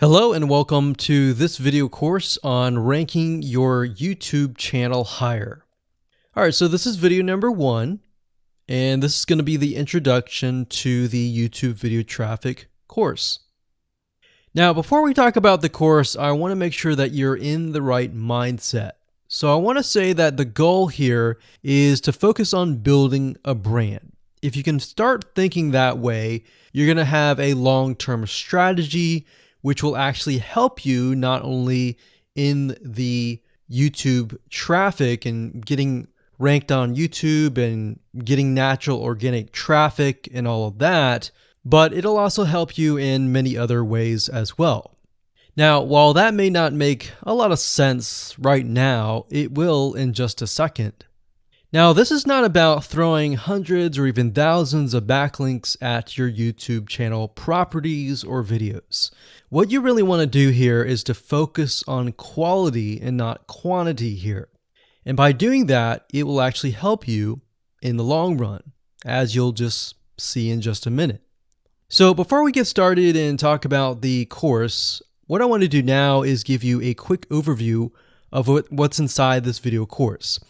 Hello and welcome to this video course on ranking your YouTube channel higher. All right, so this is video number 1, and this is going to be the introduction to the YouTube video traffic course. Now, before we talk about the course, I want to make sure that you're in the right mindset. So I want to say that the goal here is to focus on building a brand. If you can start thinking that way, you're going to have a long-term strategy which will actually help you not only in the YouTube traffic and getting ranked on YouTube and getting natural organic traffic and all of that, but it'll also help you in many other ways as well. Now, while that may not make a lot of sense right now, it will in just a second. Now, this is not about throwing hundreds or even thousands of backlinks at your YouTube channel properties or videos. What you really want to do here is to focus on quality and not quantity here. And by doing that, it will actually help you in the long run, as you'll just see in just a minute. So before we get started and talk about the course, what I want to do now is give you a quick overview of what's inside this video course.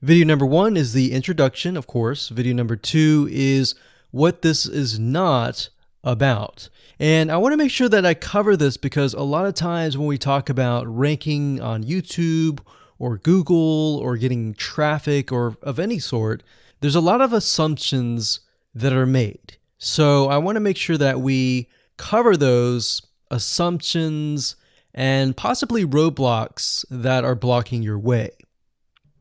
Video number 1 is the introduction, of course. Video number 2 is what this is not about. And I want to make sure that I cover this because a lot of times when we talk about ranking on YouTube or Google or getting traffic or of any sort, there's a lot of assumptions that are made. So I want to make sure that we cover those assumptions and possibly roadblocks that are blocking your way.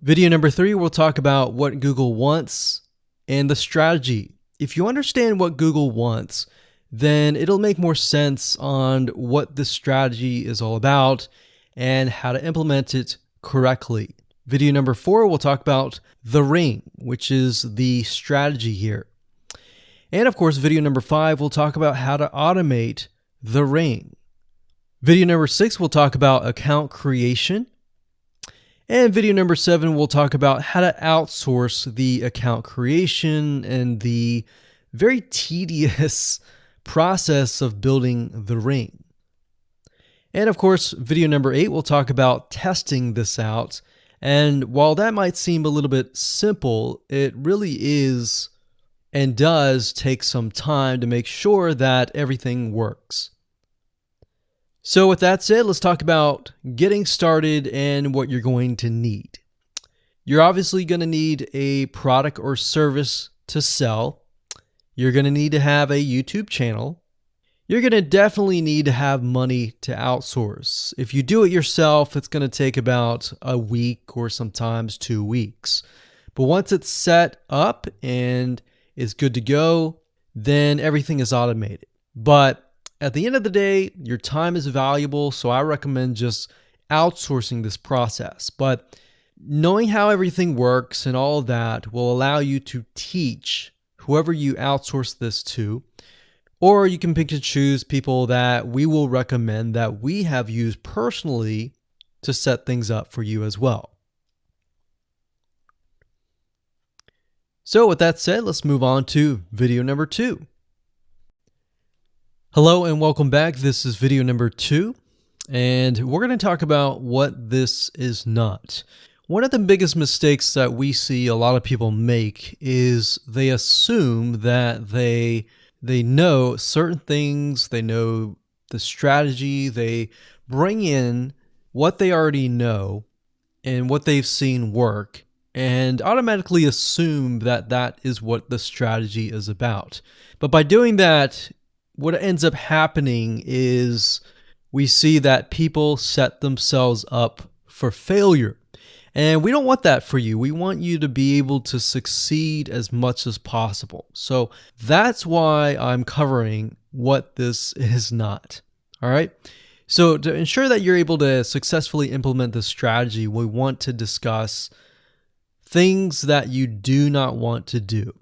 Video number 3, we'll talk about what Google wants and the strategy. If you understand what Google wants, then it'll make more sense on what the strategy is all about and how to implement it correctly. Video number 4, we'll talk about the ring, which is the strategy here. And of course, video number 5, we'll talk about how to automate the ring. Video number 6, we'll talk about account creation. And video number 7, we'll talk about how to outsource the account creation and the very tedious process of building the ring. And of course, video number 8, we'll talk about testing this out. And while that might seem a little bit simple, it really is and does take some time to make sure that everything works. So with that said, let's talk about getting started and what you're going to need. You're obviously going to need a product or service to sell. You're going to need to have a YouTube channel. You're going to definitely need to have money to outsource. If you do it yourself, it's going to take about a week or sometimes 2 weeks. But once it's set up and is good to go, then everything is automated. But at the end of the day, your time is valuable, so I recommend just outsourcing this process. But knowing how everything works and all of that will allow you to teach whoever you outsource this to, or you can pick and choose people that we will recommend that we have used personally to set things up for you as well. So with that said, let's move on to video number 2. Hello and welcome back. This is video number 2, and we're going to talk about what this is not. One of the biggest mistakes that we see a lot of people make is they assume that they know certain things, they know the strategy, they bring in what they already know and what they've seen work, and automatically assume that that is what the strategy is about. But by doing that, what ends up happening is we see that people set themselves up for failure. And we don't want that for you. We want you to be able to succeed as much as possible. So that's why I'm covering what this is not. All right. So to ensure that you're able to successfully implement this strategy, we want to discuss things that you do not want to do.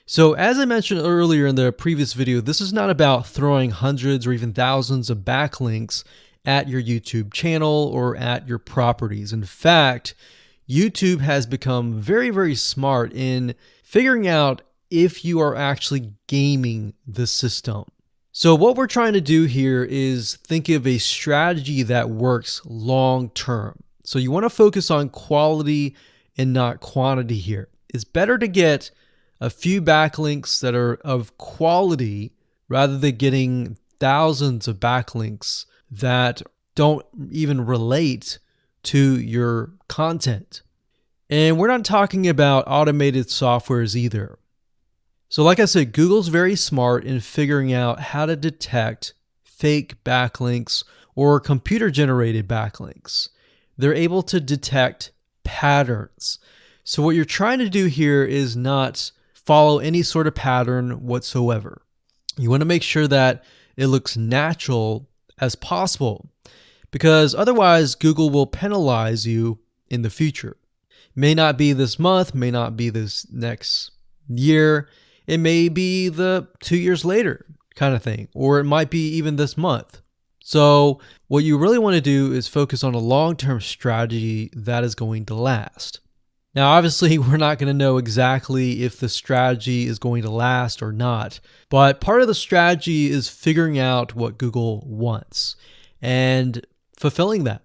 So as I mentioned earlier in the previous video, this is not about throwing hundreds or even thousands of backlinks at your YouTube channel or at your properties. In fact, YouTube has become very, very smart in figuring out if you are actually gaming the system. So what we're trying to do here is think of a strategy that works long term. So you want to focus on quality and not quantity here. It's better to get a few backlinks that are of quality rather than getting thousands of backlinks that don't even relate to your content. And we're not talking about automated softwares either. So like I said, Google's very smart in figuring out how to detect fake backlinks or computer-generated backlinks. They're able to detect patterns. So what you're trying to do here is not follow any sort of pattern whatsoever. You want to make sure that it looks natural as possible, because otherwise Google will penalize you in the future. May not be this month, may not be this next year. It may be the 2 years later kind of thing, or it might be even this month. So what you really want to do is focus on a long-term strategy that is going to last. Now, obviously, we're not going to know exactly if the strategy is going to last or not, but part of the strategy is figuring out what Google wants and fulfilling that.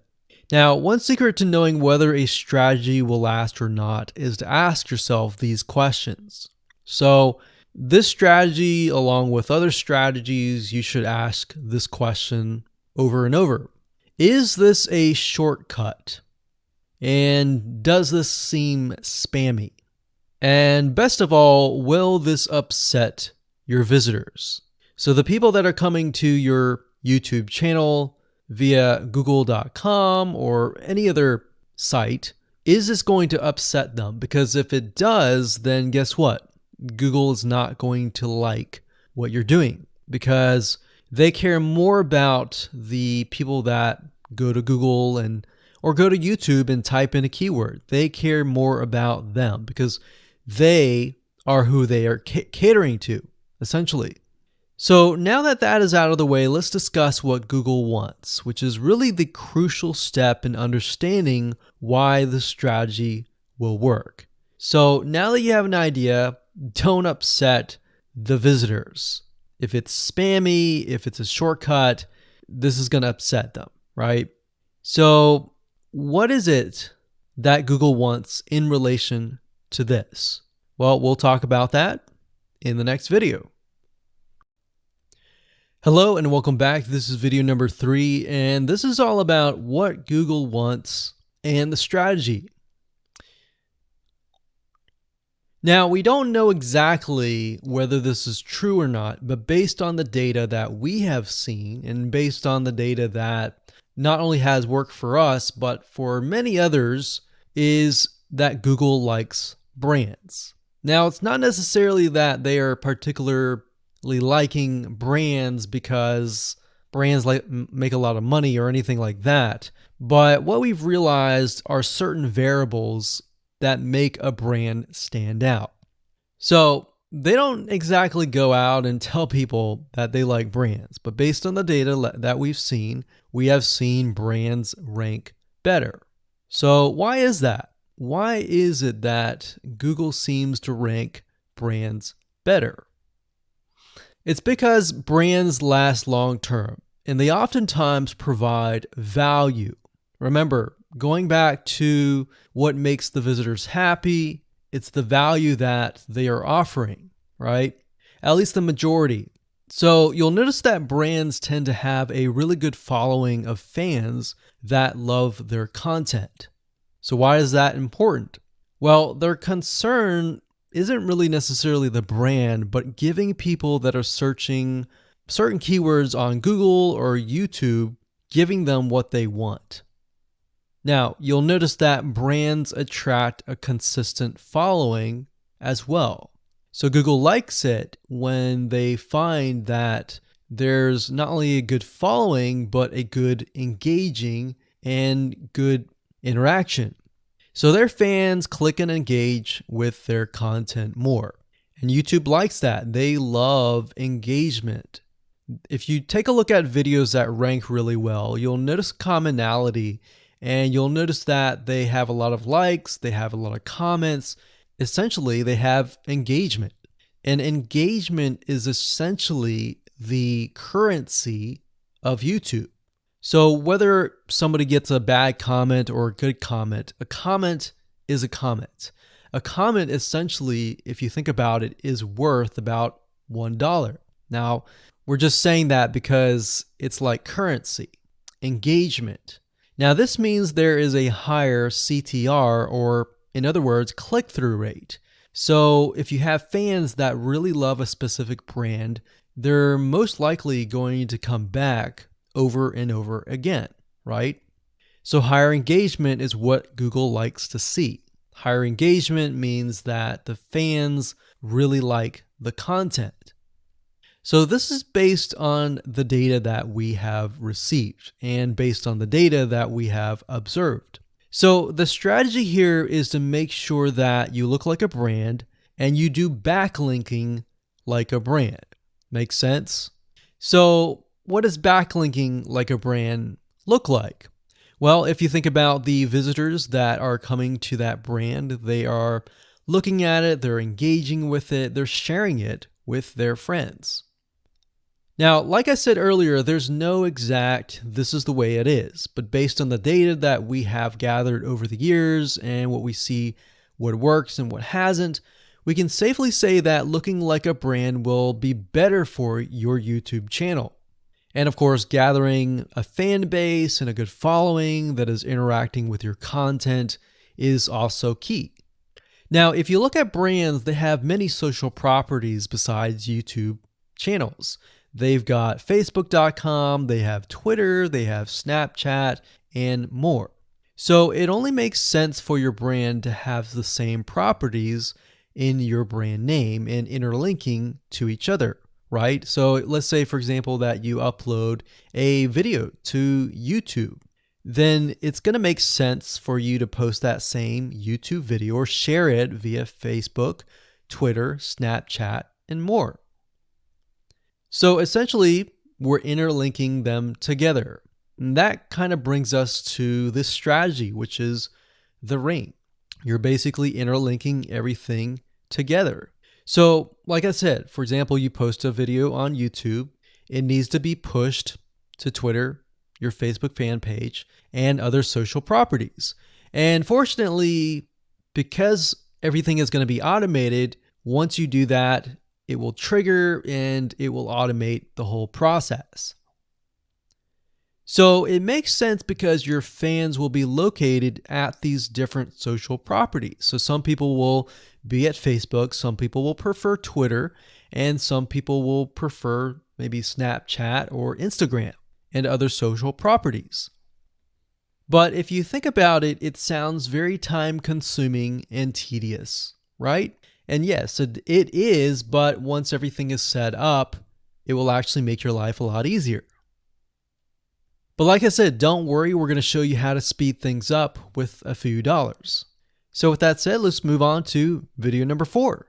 Now, one secret to knowing whether a strategy will last or not is to ask yourself these questions. So this strategy, along with other strategies, you should ask this question over and over. Is this a shortcut? And does this seem spammy? And best of all, will this upset your visitors? So the people that are coming to your YouTube channel via google.com or any other site, is this going to upset them? Because if it does, then guess what? Google is not going to like what you're doing, because they care more about the people that go to Google or go to YouTube and type in a keyword. They care more about them because they are who they are catering to, essentially. So now that that is out of the way, let's discuss what Google wants, which is really the crucial step in understanding why the strategy will work. So now that you have an idea, don't upset the visitors. If it's spammy, if it's a shortcut, this is going to upset them, right? So what is it that Google wants in relation to this? Well, we'll talk about that in the next video. Hello and welcome back. This is video number 3, and this is all about what Google wants and the strategy. Now, we don't know exactly whether this is true or not, but based on the data that we have seen and based on the data that not only has worked for us, but for many others, is that Google likes brands. Now, it's not necessarily that they are particularly liking brands because brands make a lot of money or anything like that, but what we've realized are certain variables that make a brand stand out. So they don't exactly go out and tell people that they like brands, but based on the data that we've seen, we have seen brands rank better. So why is that? Why is it that Google seems to rank brands better? It's because brands last long term, and they oftentimes provide value. Remember, going back to what makes the visitors happy, it's the value that they are offering, right? At least the majority. So you'll notice that brands tend to have a really good following of fans that love their content. So why is that important? Well, their concern isn't really necessarily the brand, but giving people that are searching certain keywords on Google or YouTube, giving them what they want. Now, you'll notice that brands attract a consistent following as well. So Google likes it when they find that there's not only a good following, but a good engaging and good interaction. So their fans click and engage with their content more. And YouTube likes that. They love engagement. If you take a look at videos that rank really well, you'll notice commonality. And you'll notice that they have a lot of likes, they have a lot of comments. Essentially, they have engagement. And engagement is essentially the currency of YouTube. So whether somebody gets a bad comment or a good comment, a comment is a comment. A comment essentially, if you think about it, is worth about $1. Now, we're just saying that because it's like currency, engagement. Now, this means there is a higher CTR, or in other words, click-through rate. So if you have fans that really love a specific brand, they're most likely going to come back over and over again, right? So higher engagement is what Google likes to see. Higher engagement means that the fans really like the content. So this is based on the data that we have received and based on the data that we have observed. So the strategy here is to make sure that you look like a brand and you do backlinking like a brand. Make sense? So what does backlinking like a brand look like? Well, if you think about the visitors that are coming to that brand, they are looking at it, they're engaging with it, they're sharing it with their friends. Now, like I said earlier, there's no exact this is the way it is, but based on the data that we have gathered over the years and what we see, what works and what hasn't, we can safely say that looking like a brand will be better for your YouTube channel. And of course, gathering a fan base and a good following that is interacting with your content is also key. Now, if you look at brands, they have many social properties besides YouTube channels. They've got Facebook.com, they have Twitter, they have Snapchat, and more. So it only makes sense for your brand to have the same properties in your brand name and interlinking to each other, right? So let's say, for example, that you upload a video to YouTube. Then it's going to make sense for you to post that same YouTube video or share it via Facebook, Twitter, Snapchat, and more. So essentially, we're interlinking them together. And that kind of brings us to this strategy, which is the ring. You're basically interlinking everything together. So like I said, for example, you post a video on YouTube, it needs to be pushed to Twitter, your Facebook fan page, and other social properties. And fortunately, because everything is going to be automated, once you do that, it will trigger and it will automate the whole process. So it makes sense because your fans will be located at these different social properties. So some people will be at Facebook, some people will prefer Twitter, and some people will prefer maybe Snapchat or Instagram and other social properties. But if you think about it, it sounds very time consuming and tedious, right? And yes, it is, but once everything is set up, it will actually make your life a lot easier. But like I said, don't worry, we're going to show you how to speed things up with a few dollars. So with that said, let's move on to video number 4.